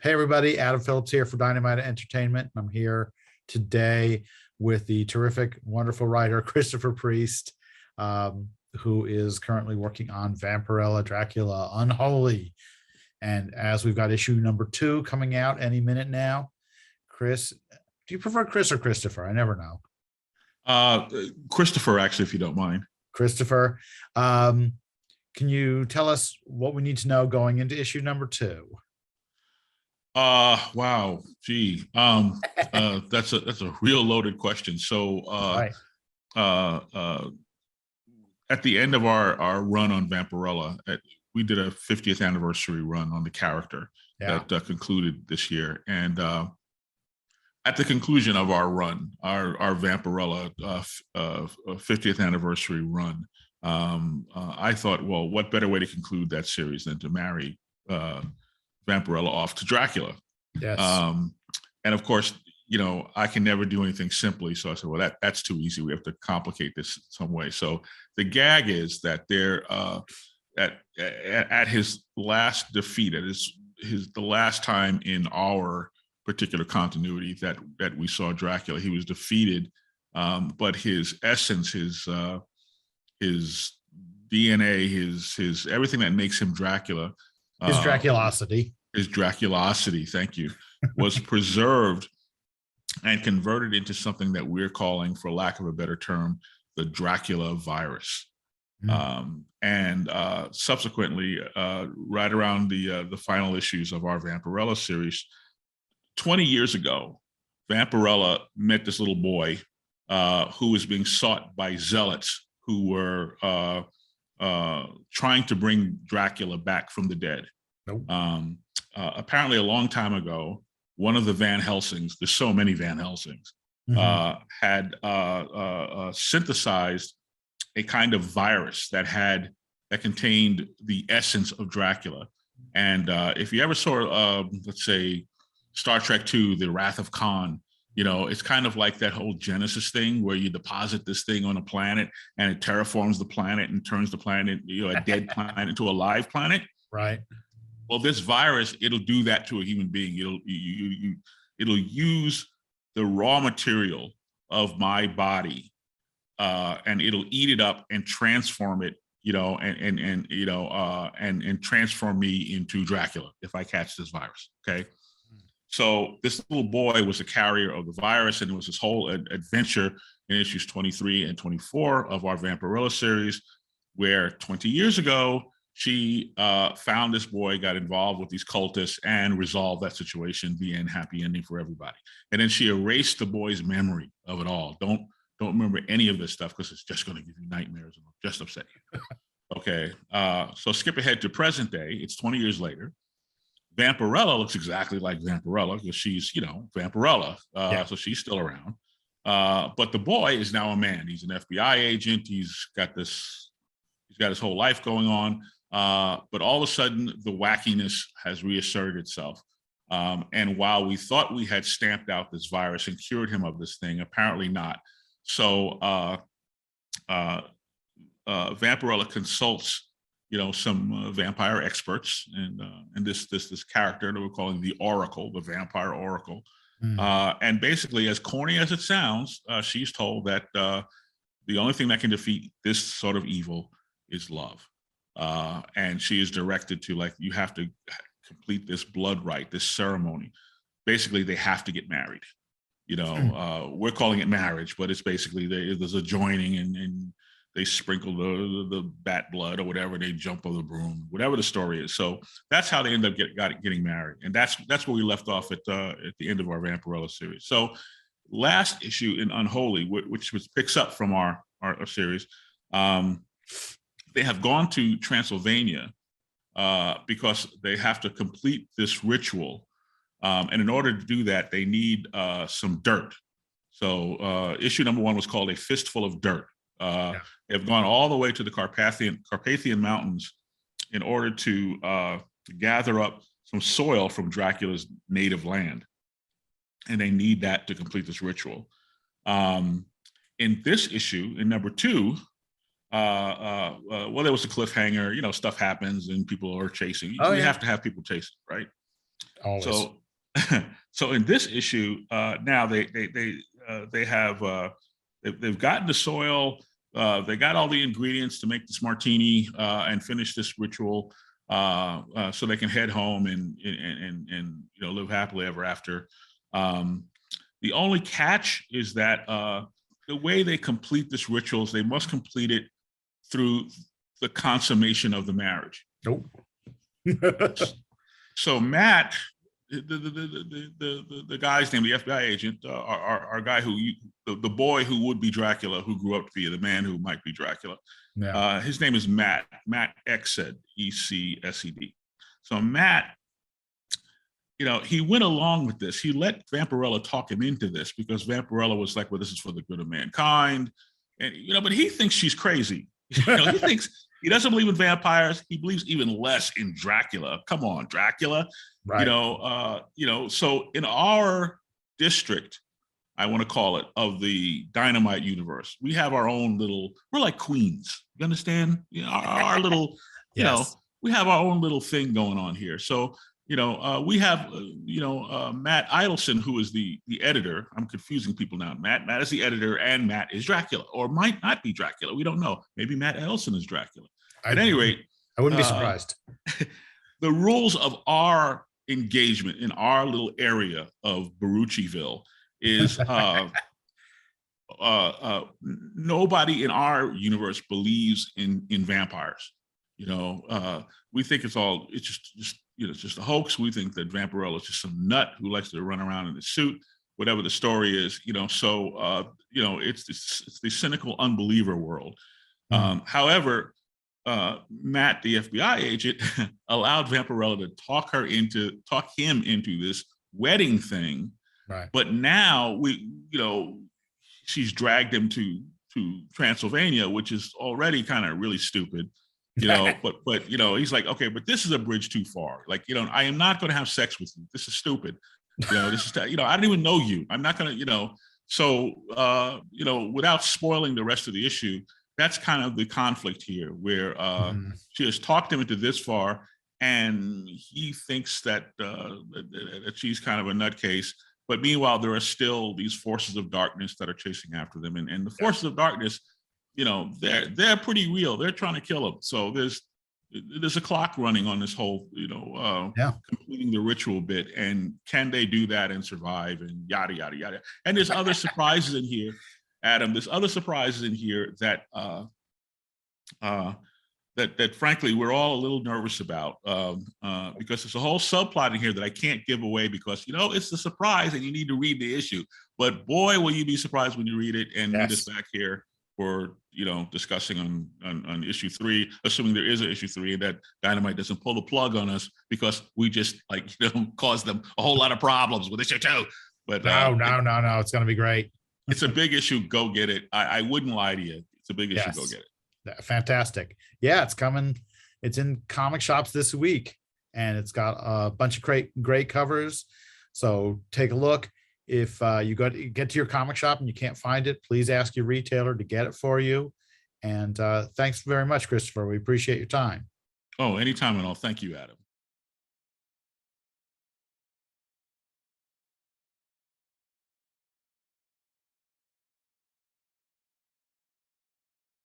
Hey everybody, Adam Phillips here for Dynamite Entertainment. I'm here today with the terrific, wonderful writer Christopher Priest, who is currently working on Vampirella, Dracula, Unholy. And as we've got issue number 2 coming out any minute now, Chris, do you prefer Chris or Christopher? I never know. Christopher, actually, if you don't mind. Christopher, can you tell us what we need to know going into issue number 2? Wow, gee, that's a real loaded question. So, Right. At the end of our run on Vampirella, we did a 50th anniversary run on the character that concluded this year, and at the conclusion of our run, our Vampirella 50th anniversary run, I thought, well, what better way to conclude that series than to marry Vampirella off to Dracula. Yes. And of course, I can never do anything simply. So I said, well, that's too easy. We have to complicate this some way. So the gag is that at his last defeat, at the last time in our particular continuity that we saw Dracula, he was defeated, but his essence, his DNA, his everything that makes him Dracula, his Draculosity. His Draculosity, thank you, was preserved and converted into something that we're calling, for lack of a better term, the Dracula virus. And subsequently, right around the final issues of our Vampirella series, 20 years ago, Vampirella met this little boy who was being sought by zealots who were trying to bring Dracula back from the dead. Nope. Apparently, a long time ago, one of the Van Helsings, there's so many Van Helsings, had synthesized a kind of virus that contained the essence of Dracula. And if you ever saw, let's say, Star Trek II, The Wrath of Khan, it's kind of like that whole Genesis thing where you deposit this thing on a planet and it terraforms the planet and turns the planet, a dead planet into a live planet. Right. Well, this virus, it'll do that to a human being. It'll use the raw material of my body, and it'll eat it up and transform it, and transform me into Dracula if I catch this virus. Okay. So this little boy was a carrier of the virus, and it was this whole adventure in issues 23 and 24 of our Vampirella series, where 20 years ago, she found this boy, got involved with these cultists, and resolved that situation. The end, happy ending for everybody. And then she erased the boy's memory of it all. Don't remember any of this stuff because it's just going to give you nightmares and just upset you. Okay, so skip ahead to present day. It's 20 years later. Vampirella looks exactly like Vampirella because she's, Vampirella. So she's still around. But the boy is now a man. He's an FBI agent. He's got his whole life going on. But all of a sudden, the wackiness has reasserted itself. And while we thought we had stamped out this virus and cured him of this thing, apparently not. So Vampirella consults, some vampire experts, and this character that we're calling the Oracle, the Vampire Oracle. And basically, as corny as it sounds, she's told that the only thing that can defeat this sort of evil is love. And she is directed to, you have to complete this blood rite, this ceremony. Basically, they have to get married. We're calling it marriage, but it's basically there's a joining, and they sprinkle the bat blood or whatever. They jump on the broom, whatever the story is. So that's how they end up getting married, and that's where we left off at the end of our Vampirella series. So last issue in Unholy, which picks up from our series. They have gone to Transylvania because they have to complete this ritual. And in order to do that, they need some dirt. So issue number 1 was called A Fistful of Dirt. They've gone all the way to the Carpathian Mountains in order to gather up some soil from Dracula's native land. And they need that to complete this ritual. In this issue, in number 2, well, there was a cliffhanger, stuff happens and people are chasing. You have to have people chasing, right? Always. So, so in this issue, now they have they've gotten the soil. They got all the ingredients to make this martini and finish this ritual, so they can head home and live happily ever after. The only catch is that the way they complete this ritual is they must complete it through the consummation of the marriage. Nope. So Matt, the guy's name, the FBI agent, our guy the boy who would be Dracula, who grew up to be the man who might be Dracula. Yeah. His name is Matt Ecsed, Ecsed. So Matt, he went along with this. He let Vampirella talk him into this because Vampirella was like, well, this is for the good of mankind. And, but he thinks she's crazy. He thinks he doesn't believe in vampires. He believes even less in Dracula. Come on, Dracula. Right. So in our district, I want to call it, of the Dynamite universe, we have our own we're like queens. You understand? Our little, yes. We have our own little thing going on here. So, we have, Matt Idelson, who is the editor. I'm confusing people now. Matt is the editor, and Matt is Dracula, or might not be Dracula. We don't know. Maybe Matt Idelson is Dracula. At any rate, I wouldn't be surprised. The rules of our engagement in our little area of Baruchiville is nobody in our universe believes in vampires. We think it's just a hoax. We think that Vampirella is just some nut who likes to run around in a suit, whatever the story is, so it's the cynical unbeliever world. However, Matt, the FBI agent, allowed Vampirella to talk him into this wedding thing. Right. But now she's dragged him to Transylvania, which is already kind of really stupid. But he's like, okay, but this is a bridge too far. Like, I am not going to have sex with you. This is stupid. This is, I don't even know you. I'm not going to, so, without spoiling the rest of the issue, that's kind of the conflict here where she has talked him into this far and he thinks that she's kind of a nutcase. But meanwhile, there are still these forces of darkness that are chasing after them. And the forces of darkness, they're pretty real. They're trying to kill him. So there's a clock running on this whole, completing the ritual bit. And can they do that and survive, and yada, yada, yada. And there's other surprises in here, Adam. There's other surprises in here that that frankly, we're all a little nervous about because there's a whole subplot in here that I can't give away because, it's a surprise and you need to read the issue. But boy, will you be surprised when you read it and meet us back here for, discussing on issue 3, assuming there is an issue 3 and that Dynamite doesn't pull the plug on us because we just caused them a whole lot of problems with issue 2. But no, it's going to be great. It's a big issue. Go get it. I wouldn't lie to you. It's a big issue. Go get it. Fantastic. Yeah, it's coming. It's in comic shops this week, and it's got a bunch of great covers. So take a look. If you get to your comic shop and you can't find it, please ask your retailer to get it for you. And thanks very much, Christopher. We appreciate your time. Oh, anytime at all. Thank you, Adam.